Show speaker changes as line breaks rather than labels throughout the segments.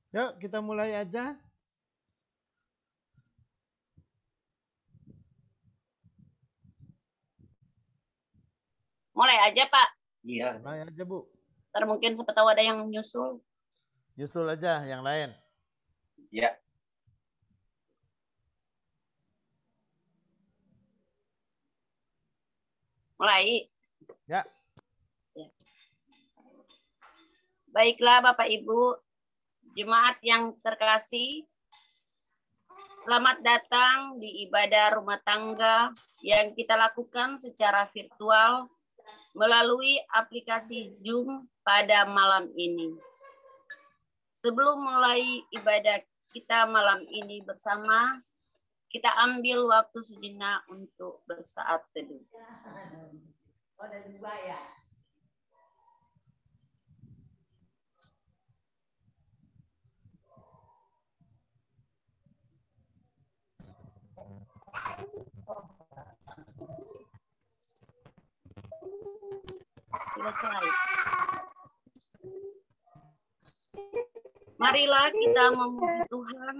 Yuk kita mulai aja.
Mulai aja Pak.
Iya.
Mulai aja Bu.
Ntar mungkin siapa tahu ada yang nyusul.
Nyusul aja yang lain.
Ya.
Mulai.
Ya.
Baiklah Bapak Ibu, jemaat yang terkasih, selamat datang di ibadah rumah tangga yang kita lakukan secara virtual melalui aplikasi Zoom pada malam ini. Sebelum mulai ibadah kita malam ini bersama, kita ambil waktu sejenak untuk bersaat teduh.
Oh, ada dua ya.
Selesai. Marilah kita memuji Tuhan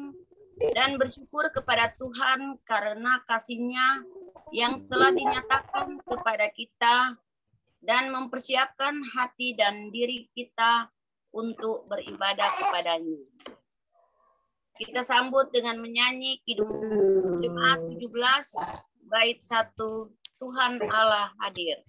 dan bersyukur kepada Tuhan karena kasih-Nya yang telah dinyatakan kepada kita dan mempersiapkan hati dan diri kita untuk beribadah kepada-Nya. Kita sambut dengan menyanyi Kidung Jemaat 17 bait 1, Tuhan Allah hadir.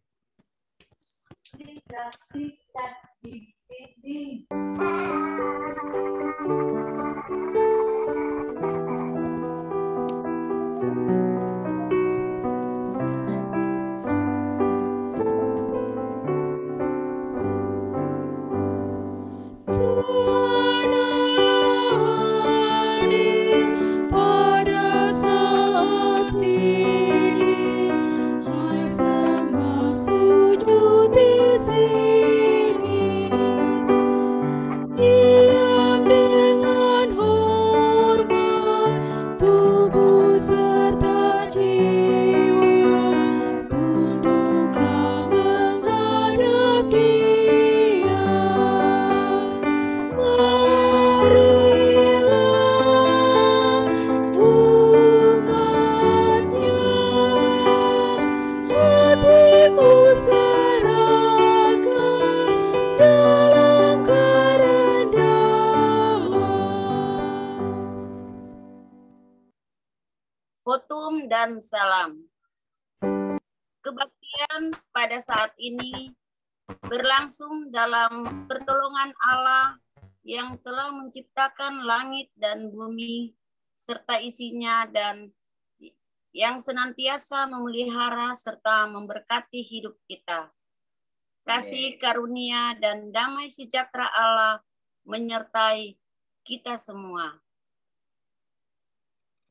Fotum dan salam. Kebaktian pada saat ini berlangsung dalam pertolongan Allah yang telah menciptakan langit dan bumi serta isinya dan yang senantiasa memelihara serta memberkati hidup kita. Kasih karunia dan damai sejahtera Allah menyertai kita semua.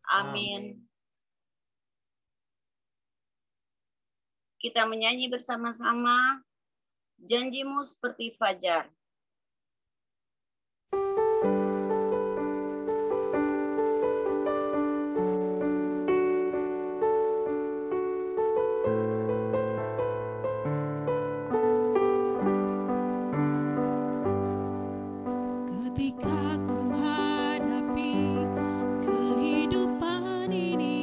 Amin. Kita menyanyi bersama-sama, janjimu seperti fajar.
Ketika ku hadapi kehidupan ini,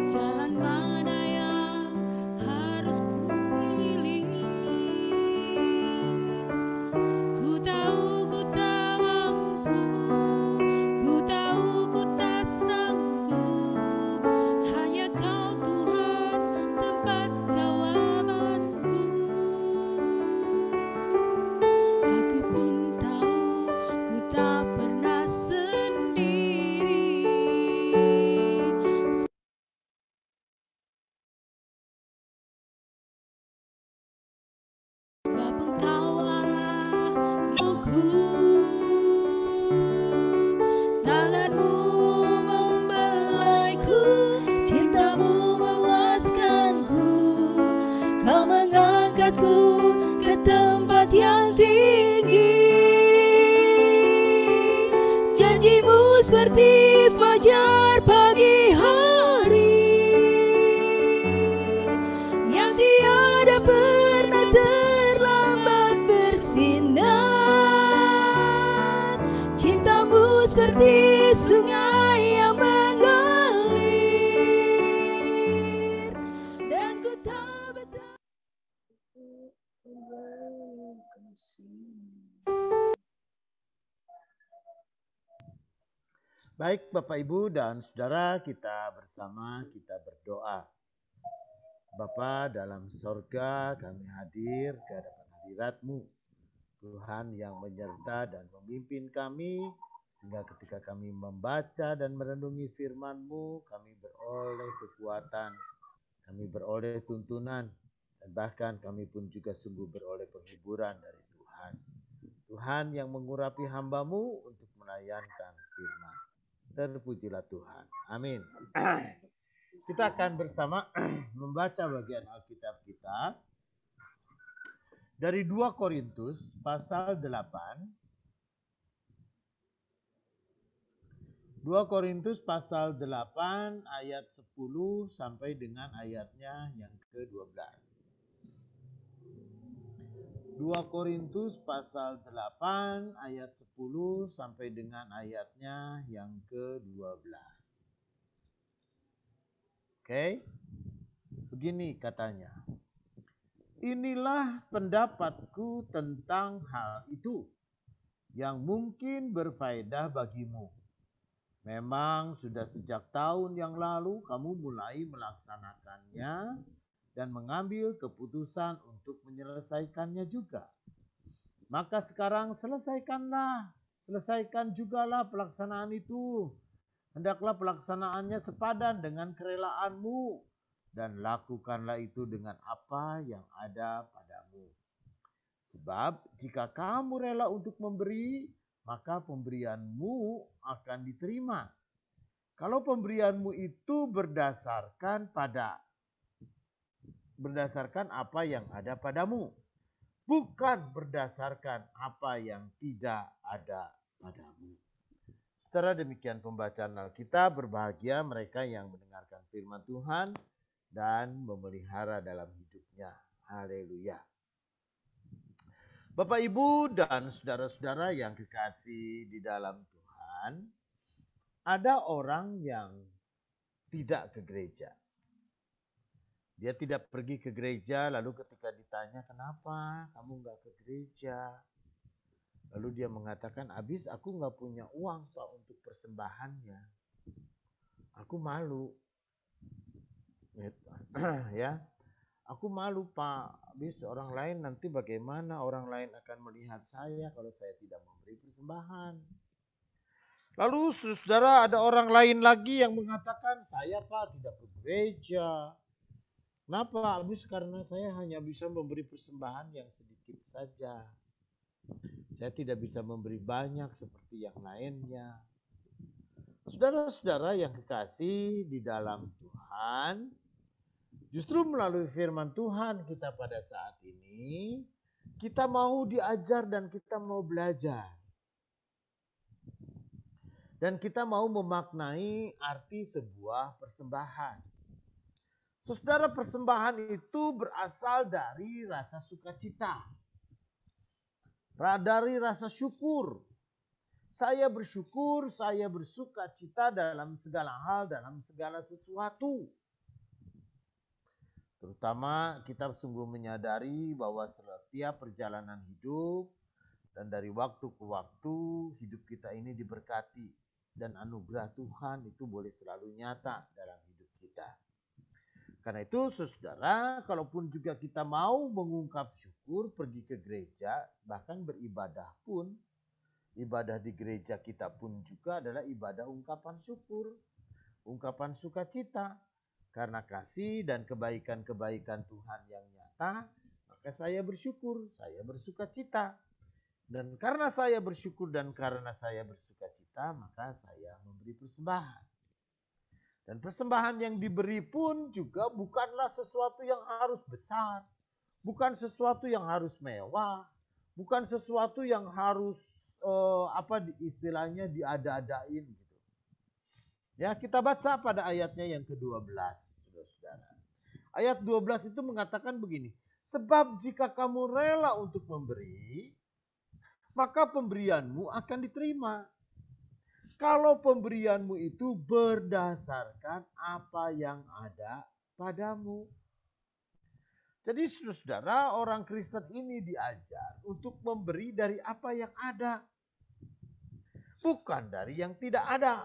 jalan mana yang harus ku pilih?
Baik Bapak Ibu dan Saudara, kita bersama kita berdoa. Bapa dalam sorga, kami hadir ke hadapan hadirat-Mu. Tuhan yang menyerta dan memimpin kami, sehingga ketika kami membaca dan merenungi firman-Mu, kami beroleh kekuatan, kami beroleh tuntunan, dan bahkan kami pun juga sungguh beroleh penghiburan dari Tuhan. Tuhan yang mengurapi hamba-Mu untuk melayangkan firman. Terpujilah Tuhan. Amin. Kita akan bersama membaca bagian Alkitab kita dari 2 Korintus pasal 8. 2 Korintus pasal 8 ayat 10 sampai dengan ayatnya yang ke-12. 2 Korintus pasal 8 ayat 10 sampai dengan ayatnya yang ke-12. Oke. Begini katanya. Inilah pendapatku tentang hal itu yang mungkin berfaedah bagimu. Memang sudah sejak tahun yang lalu kamu mulai melaksanakannya dan mengambil keputusan untuk menyelesaikannya juga. Maka sekarang selesaikan jugalah pelaksanaan itu. Hendaklah pelaksanaannya sepadan dengan kerelaanmu, dan lakukanlah itu dengan apa yang ada padamu. Sebab jika kamu rela untuk memberi, maka pemberianmu akan diterima. Kalau pemberianmu itu berdasarkan apa yang ada padamu, bukan berdasarkan apa yang tidak ada padamu. Setelah demikian pembacaan Alkitab, berbahagia mereka yang mendengarkan firman Tuhan dan memelihara dalam hidupnya. Haleluya. Bapak, Ibu, dan saudara-saudara yang kekasih di dalam Tuhan, ada orang yang tidak ke gereja. Dia tidak pergi ke gereja, lalu ketika ditanya, kenapa kamu nggak ke gereja? Lalu dia mengatakan, habis aku nggak punya uang Pak untuk persembahannya. Aku malu. Ya, aku malu Pak, habis orang lain nanti bagaimana, orang lain akan melihat saya kalau saya tidak memberi persembahan. Lalu saudara, ada orang lain lagi yang mengatakan, saya Pak tidak ke gereja. Kenapa? Habis karena saya hanya bisa memberi persembahan yang sedikit saja. Saya tidak bisa memberi banyak seperti yang lainnya. Saudara-saudara yang kekasih di dalam Tuhan, justru melalui firman Tuhan kita pada saat ini, kita mau diajar dan kita mau belajar. Dan kita mau memaknai arti sebuah persembahan. Saudara, persembahan itu berasal dari rasa sukacita. Dari rasa syukur. Saya bersyukur, saya bersukacita dalam segala hal, dalam segala sesuatu. Terutama kita sungguh menyadari bahwa setiap perjalanan hidup dan dari waktu ke waktu hidup kita ini diberkati. Dan anugerah Tuhan itu boleh selalu nyata dalam hidup kita. Karena itu saudara, kalaupun juga kita mau mengungkap syukur, pergi ke gereja, bahkan beribadah pun, ibadah di gereja kita pun juga adalah ibadah ungkapan syukur, ungkapan sukacita. Karena kasih dan kebaikan-kebaikan Tuhan yang nyata, maka saya bersyukur, saya bersukacita. Dan karena saya bersyukur dan karena saya bersukacita, maka saya memberi persembahan. Dan persembahan yang diberi pun juga bukanlah sesuatu yang harus besar. Bukan sesuatu yang harus mewah. Bukan sesuatu yang harus istilahnya diada-adain gitu. Ya, kita baca pada ayatnya yang ke-12, saudara-saudara. Ayat 12 itu mengatakan begini. Sebab jika kamu rela untuk memberi, maka pemberianmu akan diterima. Kalau pemberianmu itu berdasarkan apa yang ada padamu. Jadi saudara, orang Kristen ini diajar untuk memberi dari apa yang ada. Bukan dari yang tidak ada.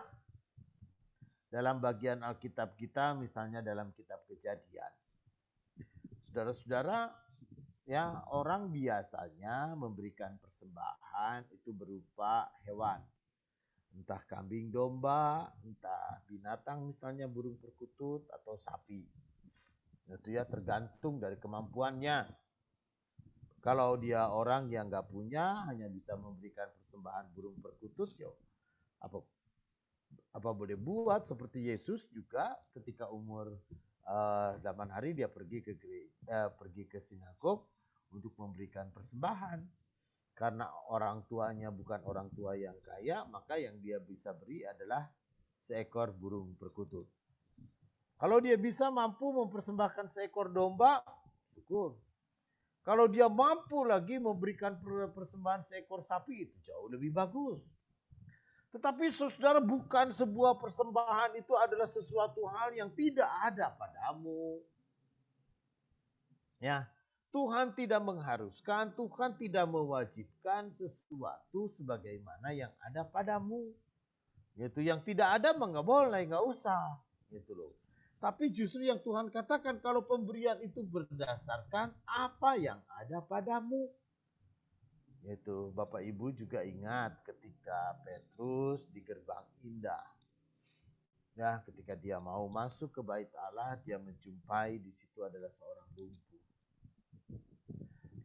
dalam bagian Alkitab kita, misalnya dalam kitab Kejadian. Saudara-saudara, ya, orang biasanya memberikan persembahan itu berupa hewan. Entah kambing domba, entah binatang misalnya burung perkutut atau sapi. Itu ya tergantung dari kemampuannya. Kalau dia orang yang nggak punya, hanya bisa memberikan persembahan burung perkutut, ya apa boleh buat. Seperti Yesus juga ketika umur zaman hari dia pergi ke sinagog untuk memberikan persembahan. Karena orang tuanya bukan orang tua yang kaya, maka yang dia bisa beri adalah seekor burung perkutut. Kalau dia bisa mampu mempersembahkan seekor domba, syukur. Kalau dia mampu lagi memberikan persembahan seekor sapi, itu jauh lebih bagus. Tetapi saudara, bukan sebuah persembahan itu adalah sesuatu hal yang tidak ada padamu. Ya, Tuhan tidak mengharuskan, Tuhan tidak mewajibkan sesuatu sebagaimana yang ada padamu. Yaitu yang tidak ada nggak boleh, nggak usah. Gitu loh. Tapi justru yang Tuhan katakan kalau pemberian itu berdasarkan apa yang ada padamu. Yaitu Bapak Ibu juga ingat ketika Petrus di gerbang indah. Ya, ketika dia mau masuk ke bait Allah, dia menjumpai di situ adalah seorang lumpuh.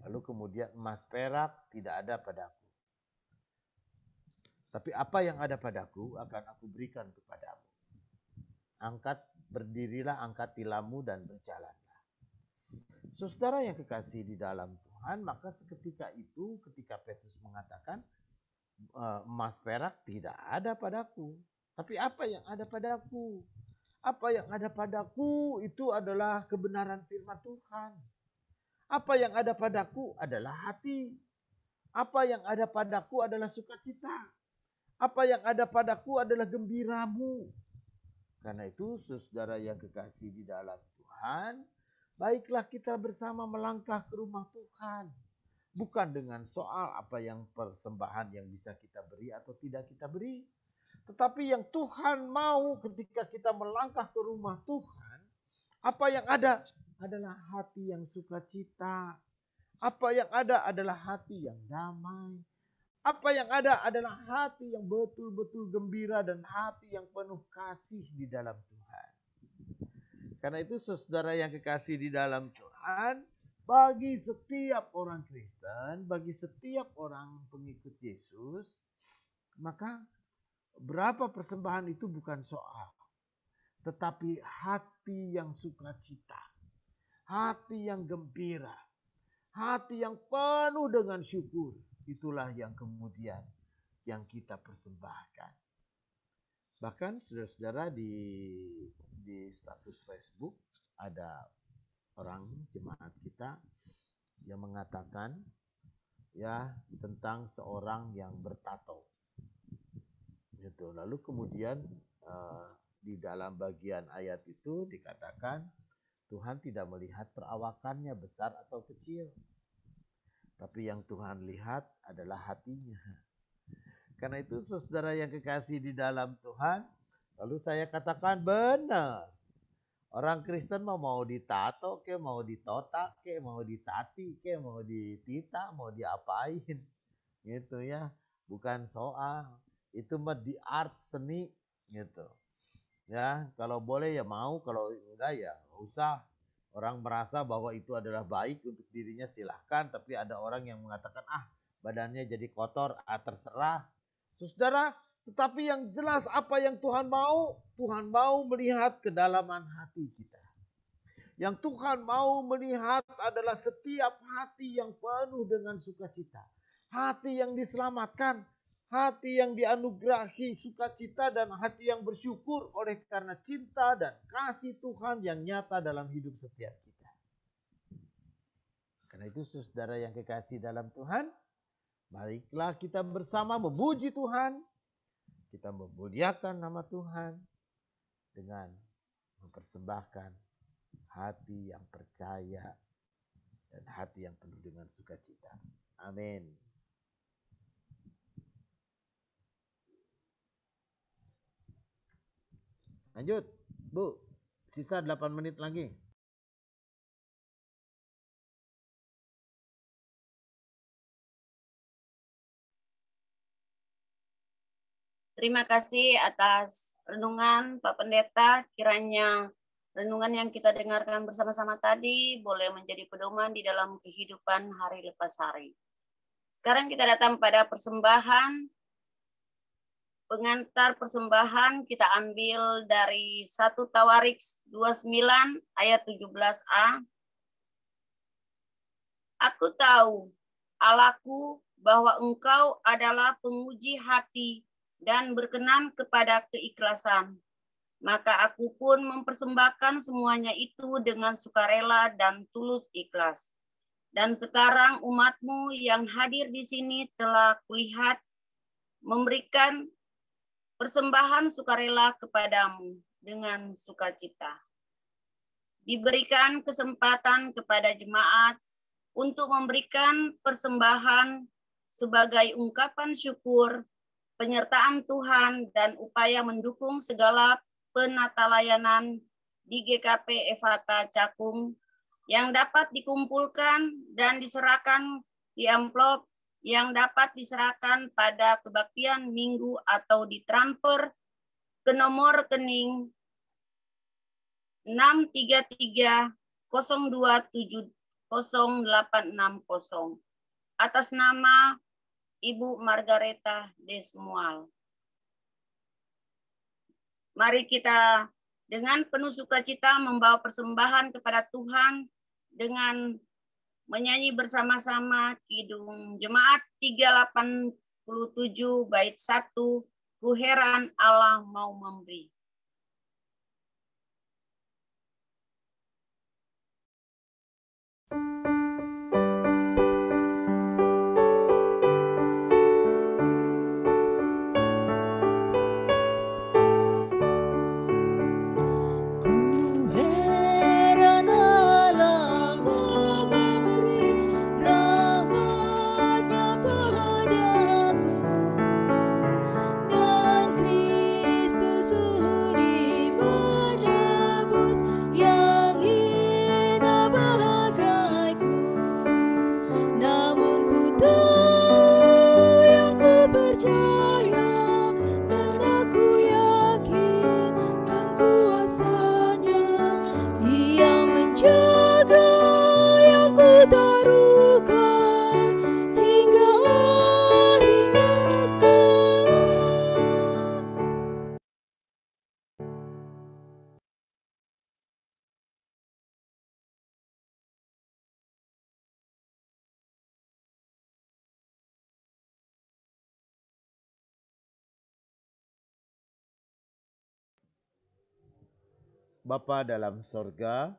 Lalu kemudian emas perak tidak ada padaku. Tapi apa yang ada padaku akan aku berikan kepadamu. Berdirilah, angkat tilammu dan berjalanlah. Saudara yang kekasih di dalam Tuhan, maka seketika itu ketika Petrus mengatakan emas perak tidak ada padaku. Tapi apa yang ada padaku? Apa yang ada padaku itu adalah kebenaran firman Tuhan. Apa yang ada padaku adalah hati. Apa yang ada padaku adalah sukacita. Apa yang ada padaku adalah gembiramu. Karena itu, saudara yang kekasih di dalam Tuhan, baiklah kita bersama melangkah ke rumah Tuhan. Bukan dengan soal apa yang persembahan yang bisa kita beri atau tidak kita beri. Tetapi yang Tuhan mau ketika kita melangkah ke rumah Tuhan, apa yang ada adalah hati yang sukacita. Apa yang ada adalah hati yang damai. Apa yang ada adalah hati yang betul-betul gembira dan hati yang penuh kasih di dalam Tuhan. Karena itu saudara yang kekasih di dalam Tuhan, bagi setiap orang Kristen, bagi setiap orang pengikut Yesus, maka berapa persembahan itu bukan soal. Tetapi hati yang sukacita, hati yang gembira, hati yang penuh dengan syukur, itulah yang kemudian yang kita persembahkan. Bahkan saudara-saudara di status Facebook ada orang jemaat kita yang mengatakan ya tentang seorang yang bertato. Gitu. Lalu kemudian di dalam bagian ayat itu dikatakan Tuhan tidak melihat perawakannya besar atau kecil. Tapi yang Tuhan lihat adalah hatinya. Karena itu saudara yang kekasih di dalam Tuhan, lalu saya katakan benar. Orang Kristen mau ditato, mau ditotak, mau ditati, mau ditita, mau diapain. Gitu ya. Bukan soal. Itu mah di art seni gitu. Ya, kalau boleh ya mau, kalau enggak ya enggak usah. Orang merasa bahwa itu adalah baik untuk dirinya silahkan, tapi ada orang yang mengatakan badannya jadi kotor, terserah. Saudara, tetapi yang jelas apa yang Tuhan mau melihat kedalaman hati kita. Yang Tuhan mau melihat adalah setiap hati yang penuh dengan sukacita. Hati yang diselamatkan, hati yang dianugerahi sukacita dan hati yang bersyukur oleh karena cinta dan kasih Tuhan yang nyata dalam hidup setiap kita. Karena itu saudara yang kekasih dalam Tuhan, marilah kita bersama memuji Tuhan. Kita memuliakan nama Tuhan dengan mempersembahkan hati yang percaya dan hati yang penuh dengan sukacita. Amin. Lanjut, Bu. Sisa 8 menit lagi.
Terima kasih atas renungan Pak Pendeta. Kiranya renungan yang kita dengarkan bersama-sama tadi boleh menjadi pedoman di dalam kehidupan hari lepas hari. Sekarang kita datang pada persembahan. Pengantar persembahan kita ambil dari 1 Tawarik 29 ayat 17a. Aku tahu, Allahku, bahwa Engkau adalah penguji hati dan berkenan kepada keikhlasan. Maka aku pun mempersembahkan semuanya itu dengan sukarela dan tulus ikhlas. Dan sekarang umatmu yang hadir di sini telah kulihat memberikan persembahan sukarela kepadamu dengan sukacita. Diberikan kesempatan kepada jemaat untuk memberikan persembahan sebagai ungkapan syukur, penyertaan Tuhan, dan upaya mendukung segala penata layanan di GKP Efata Cakung yang dapat dikumpulkan dan diserahkan di amplop yang dapat diserahkan pada kebaktian minggu atau ditransfer ke nomor rekening 633-027-0860 atas nama Ibu Margareta Desmual. Mari kita dengan penuh sukacita membawa persembahan kepada Tuhan dengan menyanyi bersama-sama Kidung Jemaat 387 bait 1, Ku heran Allah mau memberi.
Bapa dalam sorga,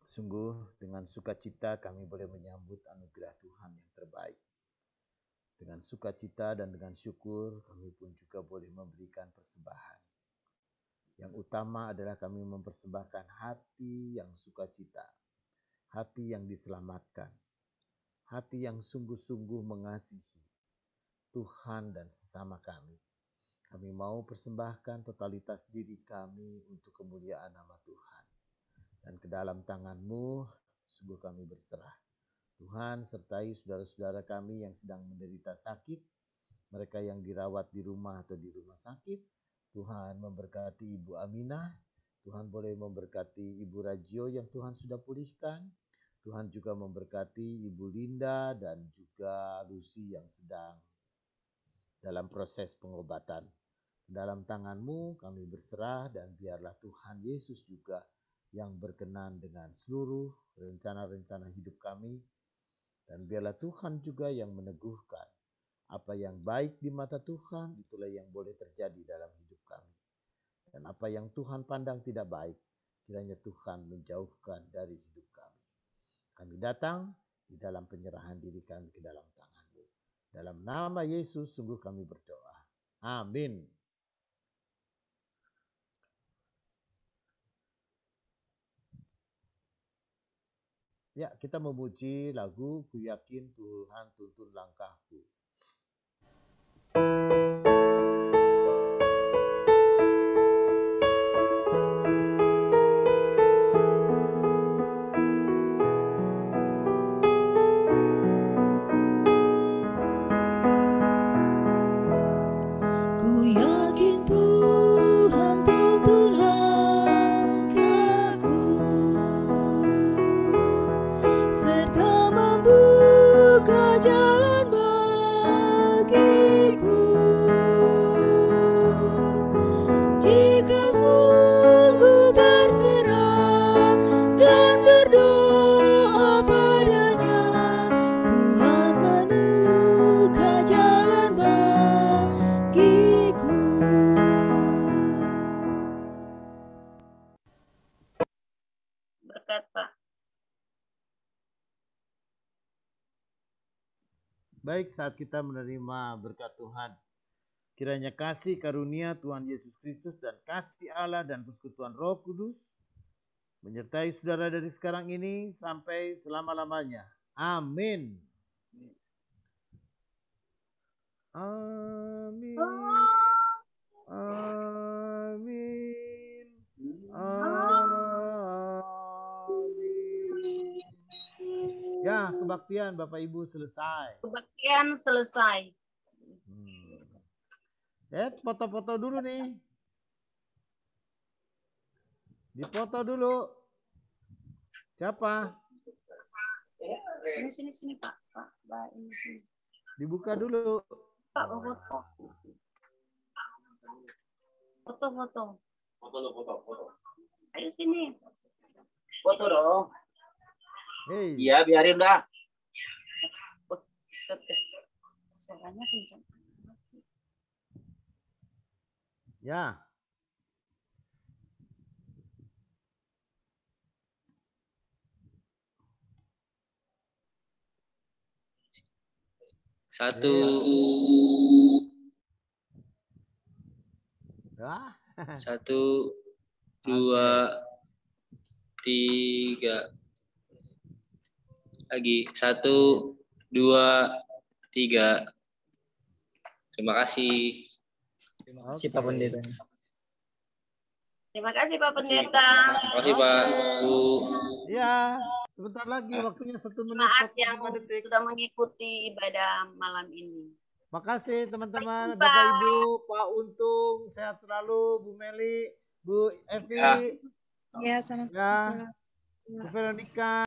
sungguh dengan sukacita kami boleh menyambut anugerah Tuhan yang terbaik. Dengan sukacita dan dengan syukur kami pun juga boleh memberikan persembahan. Yang utama adalah kami mempersembahkan hati yang sukacita, hati yang diselamatkan, hati yang sungguh-sungguh mengasihi Tuhan dan sesama kami. Kami mau persembahkan totalitas diri kami untuk kemuliaan nama Tuhan. Dan ke dalam tangan-Mu, sungguh kami berserah. Tuhan, sertai saudara-saudara kami yang sedang menderita sakit, mereka yang dirawat di rumah atau di rumah sakit. Tuhan memberkati Ibu Aminah, Tuhan boleh memberkati Ibu Rajio yang Tuhan sudah pulihkan. Tuhan juga memberkati Ibu Linda dan juga Lucy yang sedang dalam proses pengobatan. Dalam tangan-Mu kami berserah dan biarlah Tuhan Yesus juga yang berkenan dengan seluruh rencana-rencana hidup kami. Dan biarlah Tuhan juga yang meneguhkan apa yang baik di mata Tuhan, itulah yang boleh terjadi dalam hidup kami. Dan apa yang Tuhan pandang tidak baik, kiranya Tuhan menjauhkan dari hidup kami. Kami datang di dalam penyerahan diri kami ke dalam tangan-Mu. Dalam nama Yesus sungguh kami berdoa. Amin. Ya, kita memuji lagu Ku Yakin Tuhan Tuntun Langkahku.
berkat, Pak.
Baik, saat kita menerima berkat Tuhan, kiranya kasih karunia Tuhan Yesus Kristus dan kasih Allah dan persekutuan Roh Kudus menyertai saudara dari sekarang ini sampai selama-lamanya. Amin. Amin. Amin. Amin. Ya, kebaktian Bapak Ibu selesai.
Kebaktian selesai.
Foto-foto dulu nih. Dipoto dulu. Siapa?
Sini, Pak. Pak, ini sini.
Dibuka dulu.
Pak, foto. Foto. Ayo sini.
Foto dong.
Hei.
Iya, biarin dah.
Suaranya kencang.
Ya.
Satu.
Ya.
1, 2, 3. Lagi 1, 2, 3. Terima kasih.
Terima kasih Pak Pendeta.
Terima kasih Pak Pendeta.
Terima kasih Pak Bu.
Ya, sebentar lagi waktunya 1 menit
Jemaat yang
45 detik.
sudah mengikuti ibadah malam ini.
Makasih teman-teman,
Baik,
Bapak Ibu, Pak Untung, sehat selalu, Bu Meli, Bu Evi,
Ya.
Ya, sama-sama.
ya, Bu Veronica.